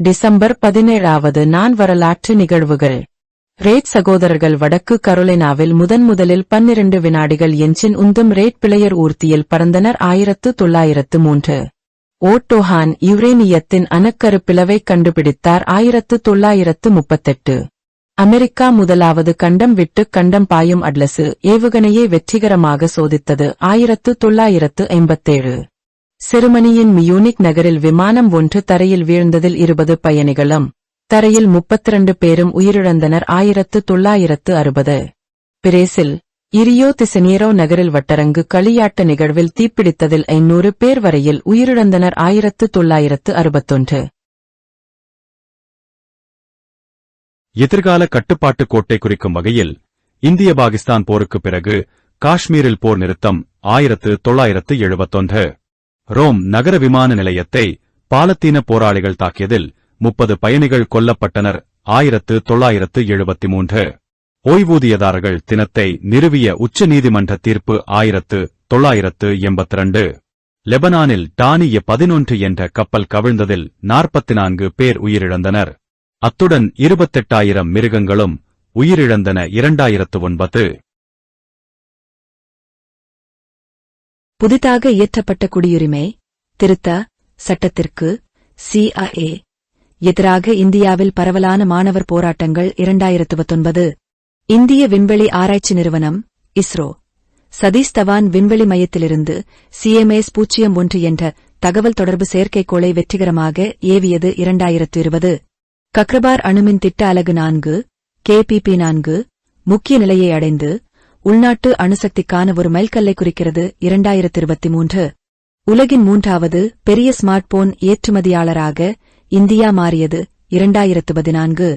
December 17வது நான் வரலாற்று நிகழ்வுகள். ரேட் சகோதரர்கள் வடக்கு கரோலினாவில் முதலில் 12 வினாடிகள் எஞ்சின் உந்தும் ரேட் பிளேயர் ஊர்தியில் பறந்தனர். 1903 ஓட்டோஹான் யுரேனியத்தின் அணுக்கரு பிளவை கண்டுபிடித்தார். 1938 அமெரிக்கா முதலாவது கண்டம் விட்டு கண்டம் பாயும் அட்லசு ஏவுகணையை வெற்றிகரமாக சோதித்தது. 1957 செருமனியின் மியூனிக் நகரில் விமானம் ஒன்று தரையில் வீழ்ந்ததில் 20 பயணிகளும் தரையில் 32 பேரும் உயிரிழந்தனர். 1960 பிரேசில் இரியோ தி ஜெனீரோ நகரில் வட்டரங்கு களியாட்ட நிகழ்வில் தீப்பிடித்ததில் 500 பேர் வரையில் உயிரிழந்தனர். 1961 எதிர்கால கட்டுப்பாட்டு கோட்டை குறிக்கும் வகையில் இந்திய பாகிஸ்தான் போருக்கு பிறகு காஷ்மீரில் போர் நிறுத்தம். 1971 ரோம் நகர விமான நிலையத்தை பாலத்தீன போராளிகள் தாக்கியதில் 30 பயணிகள் கொல்லப்பட்டனர். 1973 ஓய்வூதியதாரர்கள் தினத்தை நிறுவிய உச்ச நீதிமன்ற தீர்ப்பு. 1982 லெபனானில் டானிய 11 என்ற கப்பல் கவிழ்ந்ததில் 44 பேர் உயிரிழந்தனர். அத்துடன் 28,000 மிருகங்களும் உயிரிழந்தன. 2009 புதிதாக இயற்றப்பட்ட குடியுரிமை திருத்த சட்டத்திற்கு CIA எதிராக இந்தியாவில் பரவலான மாணவர் போராட்டங்கள். 2019 இந்திய விண்வெளி ஆராய்ச்சி நிறுவனம் இஸ்ரோ சதீஷ் தவான் விண்வெளி மையத்திலிருந்து CMS-01 என்ற தகவல் தொடர்பு செயற்கைக்கோளை வெற்றிகரமாக ஏவியது. 2020 கக்ரபார் அணுமின் திட்ட அலகு 4 KPP-4 முக்கிய நிலையை அடைந்து உள்நாட்டு அணுசக்திக்கான ஒரு மைல்கல்லை குறிக்கிறது. 2023 உலகின் 3வது பெரிய ஸ்மார்ட் போன் ஏற்றுமதியாளராக இந்தியா மாறியது. 2014